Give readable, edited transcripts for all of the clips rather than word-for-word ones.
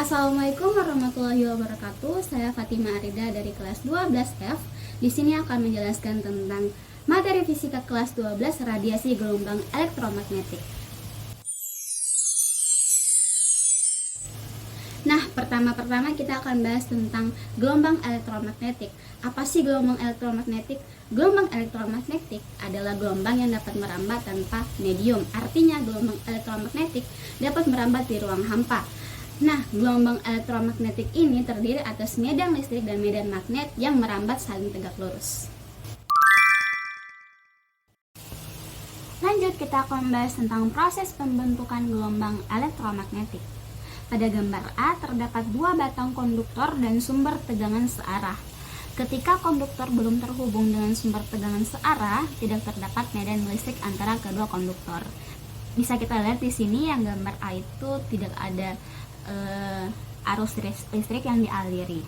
Assalamualaikum warahmatullahi wabarakatuh. Saya Fatima Arida dari kelas 12F. Di sini akan menjelaskan tentang materi fisika kelas 12 radiasi gelombang elektromagnetik. Nah, pertama kita akan bahas tentang gelombang elektromagnetik. Apa sih gelombang elektromagnetik? Gelombang elektromagnetik adalah gelombang yang dapat merambat tanpa medium. Artinya, gelombang elektromagnetik dapat merambat di ruang hampa. Nah, gelombang elektromagnetik ini terdiri atas medan listrik dan medan magnet yang merambat saling tegak lurus. Lanjut, kita akan membahas tentang proses pembentukan gelombang elektromagnetik. Pada gambar A terdapat dua batang konduktor dan sumber tegangan searah. Ketika konduktor belum terhubung dengan sumber tegangan searah, tidak terdapat medan listrik antara kedua konduktor. Bisa kita lihat di sini yang gambar A itu tidak ada arus listrik yang dialiri.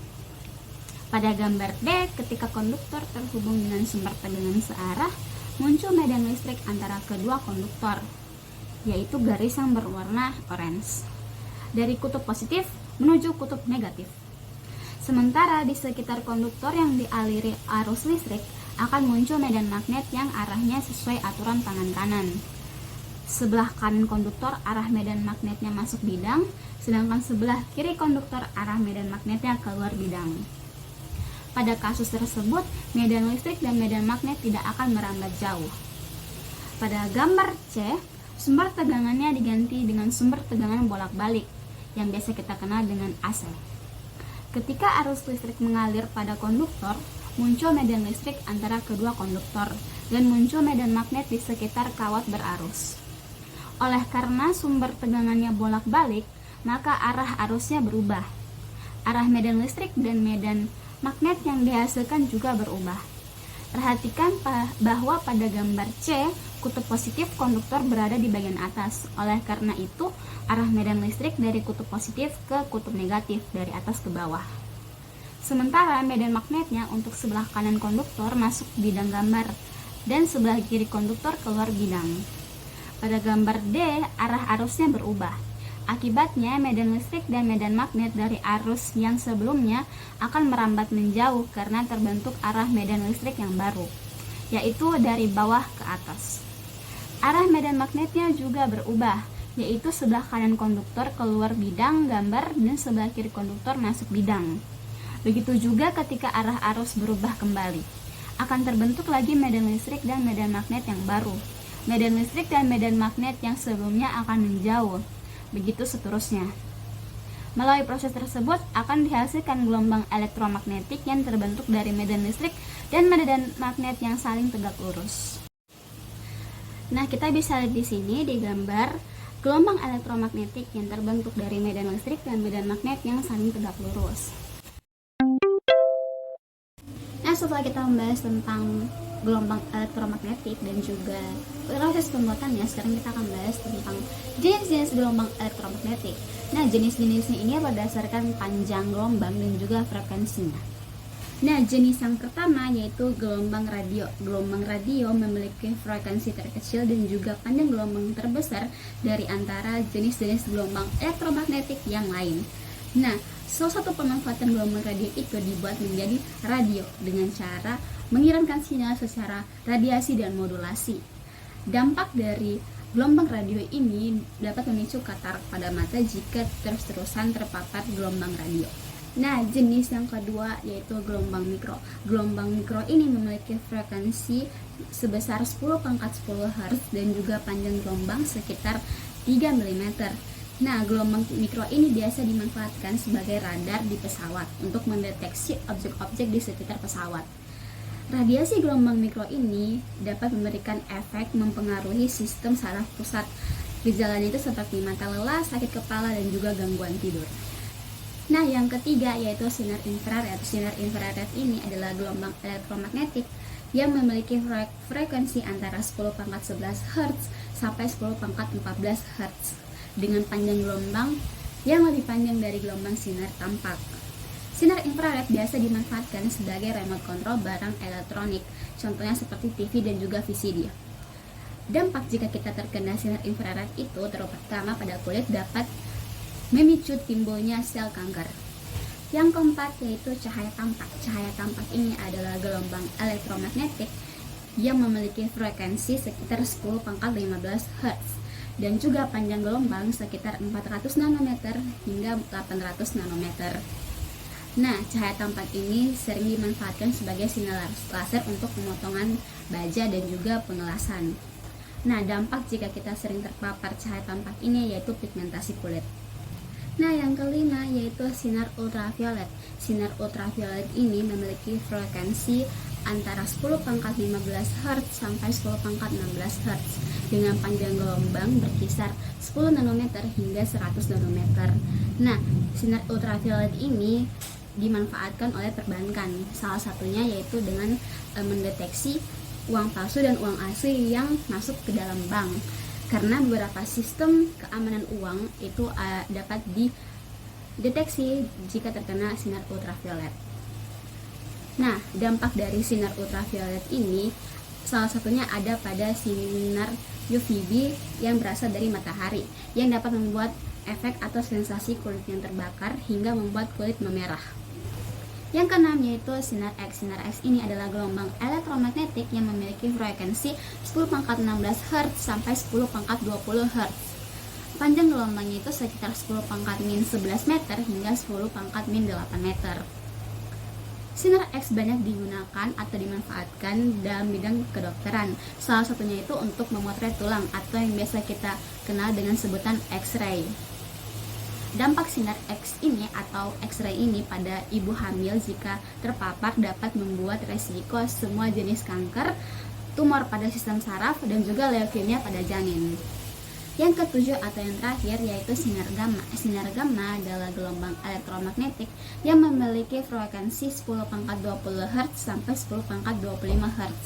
Pada gambar B, ketika konduktor terhubung dengan sumber tegangan searah, muncul medan listrik antara kedua konduktor, yaitu garis yang berwarna orange, dari kutub positif menuju kutub negatif. Sementara di sekitar konduktor yang dialiri arus listrik akan muncul medan magnet yang arahnya sesuai aturan tangan kanan. Sebelah kanan konduktor arah medan magnetnya masuk bidang, sedangkan sebelah kiri konduktor arah medan magnetnya keluar bidang. Pada kasus tersebut, medan listrik dan medan magnet tidak akan merambat jauh. Pada gambar C, sumber tegangannya diganti dengan sumber tegangan bolak-balik yang biasa kita kenal dengan AC. Ketika arus listrik mengalir pada konduktor, muncul medan listrik antara kedua konduktor dan muncul medan magnet di sekitar kawat berarus. Oleh karena sumber tegangannya bolak-balik, maka arah arusnya berubah. Arah medan listrik dan medan magnet yang dihasilkan juga berubah. Perhatikan bahwa pada gambar C, kutub positif konduktor berada di bagian atas. Oleh karena itu, arah medan listrik dari kutub positif ke kutub negatif, dari atas ke bawah. Sementara medan magnetnya untuk sebelah kanan konduktor masuk bidang gambar dan sebelah kiri konduktor keluar bidang. Pada gambar D, arah arusnya berubah. Akibatnya, medan listrik dan medan magnet dari arus yang sebelumnya akan merambat menjauh karena terbentuk arah medan listrik yang baru, yaitu dari bawah ke atas. Arah medan magnetnya juga berubah, yaitu sebelah kanan konduktor keluar bidang gambar dan sebelah kiri konduktor masuk bidang. Begitu juga ketika arah arus berubah kembali, akan terbentuk lagi medan listrik dan medan magnet yang baru. Medan listrik dan medan magnet yang sebelumnya akan menjauh. Begitu seterusnya. Melalui proses tersebut akan dihasilkan gelombang elektromagnetik yang terbentuk dari medan listrik dan medan magnet yang saling tegak lurus. Nah, kita bisa lihat di sini di gambar gelombang elektromagnetik yang terbentuk dari medan listrik dan medan magnet yang saling tegak lurus. Nah, setelah kita membahas tentang gelombang elektromagnetik dan juga proses pembuatannya, sekarang kita akan bahas tentang jenis-jenis gelombang elektromagnetik. Nah, jenis-jenisnya ini berdasarkan panjang gelombang dan juga frekuensinya. Nah, jenis yang pertama yaitu gelombang radio. Gelombang radio memiliki frekuensi terkecil dan juga panjang gelombang terbesar dari antara jenis-jenis gelombang elektromagnetik yang lain. Nah, salah satu pemanfaatan gelombang radio itu dibuat menjadi radio dengan cara mengirimkan sinyal secara radiasi dan modulasi. Dampak dari gelombang radio ini dapat memicu katarak pada mata jika terus-terusan terpapar gelombang radio. Nah, jenis yang kedua yaitu gelombang mikro. Gelombang mikro ini memiliki frekuensi sebesar 10 pangkat 10 Hz dan juga panjang gelombang sekitar 3 mm. Nah, gelombang mikro ini biasa dimanfaatkan sebagai radar di pesawat untuk mendeteksi objek-objek di sekitar pesawat. Radiasi gelombang mikro ini dapat memberikan efek mempengaruhi sistem saraf pusat. Gejalanya itu seperti mata lelah, sakit kepala, dan juga gangguan tidur. Nah, yang ketiga yaitu sinar infrared. Sinar infrared ini adalah gelombang elektromagnetik yang memiliki frekuensi antara 10 pangkat 11 Hz sampai 10 pangkat 14 Hz dengan panjang gelombang yang lebih panjang dari gelombang sinar tampak. Sinar infrared biasa dimanfaatkan sebagai remote control barang elektronik, contohnya seperti TV dan juga VCD. Dampak jika kita terkena sinar infrared itu terutama pada kulit dapat memicu timbulnya sel kanker. Yang keempat yaitu cahaya tampak. Cahaya tampak ini adalah gelombang elektromagnetik yang memiliki frekuensi sekitar 10 pangkat 15 Hz dan juga panjang gelombang sekitar 400 nanometer hingga 800 nanometer. Nah, cahaya tampak ini sering dimanfaatkan sebagai sinar laser untuk pemotongan baja dan juga pengelasan. Nah, dampak jika kita sering terpapar cahaya tampak ini yaitu pigmentasi kulit. Nah, yang kelima yaitu sinar ultraviolet. Sinar ultraviolet ini memiliki frekuensi antara 10 pangkat 15 Hz sampai 10 pangkat 16 Hz dengan panjang gelombang berkisar 10 nanometer hingga 100 nanometer. Nah, sinar ultraviolet ini dimanfaatkan oleh perbankan. Salah satunya yaitu dengan mendeteksi uang palsu dan uang asli yang masuk ke dalam bank. Karena beberapa sistem keamanan uang itu dapat dideteksi jika terkena sinar ultraviolet. Nah, dampak dari sinar ultraviolet ini salah satunya ada pada sinar UVB yang berasal dari matahari yang dapat membuat efek atau sensasi kulit yang terbakar hingga membuat kulit memerah. Yang keenam yaitu sinar X. Sinar X ini adalah gelombang elektromagnetik yang memiliki frekuensi 10 pangkat 16 Hz sampai 10 pangkat 20 Hz. Panjang gelombangnya itu sekitar 10 pangkat min 11 meter hingga 10 pangkat min 8 meter. Sinar X banyak digunakan atau dimanfaatkan dalam bidang kedokteran. Salah satunya itu untuk memotret tulang atau yang biasa kita kenal dengan sebutan X-ray. Dampak sinar X ini atau X-ray ini pada ibu hamil jika terpapar dapat membuat resiko semua jenis kanker, tumor pada sistem saraf, dan juga leukemia pada janin. Yang ketujuh atau yang terakhir yaitu sinar gamma. Sinar gamma adalah gelombang elektromagnetik yang memiliki frekuensi 10 pangkat 20 Hz sampai 10 pangkat 25 Hz.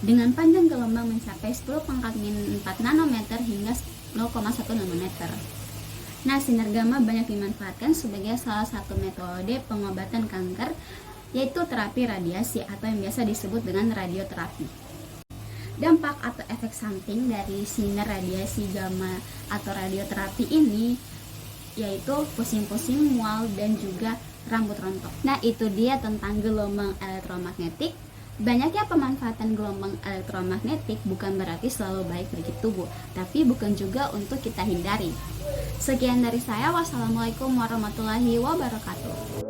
Dengan panjang gelombang mencapai 10 pangkat min 4 nanometer hingga 0,1 nanometer. Nah, sinar gamma banyak dimanfaatkan sebagai salah satu metode pengobatan kanker, yaitu terapi radiasi atau yang biasa disebut dengan radioterapi. Dampak atau efek samping dari sinar radiasi gamma atau radioterapi ini yaitu pusing-pusing, mual, dan juga rambut rontok. Nah, itu dia tentang gelombang elektromagnetik. Banyaknya pemanfaatan gelombang elektromagnetik bukan berarti selalu baik bagi tubuh, tapi bukan juga untuk kita hindari. Sekian dari saya, wassalamualaikum warahmatullahi wabarakatuh.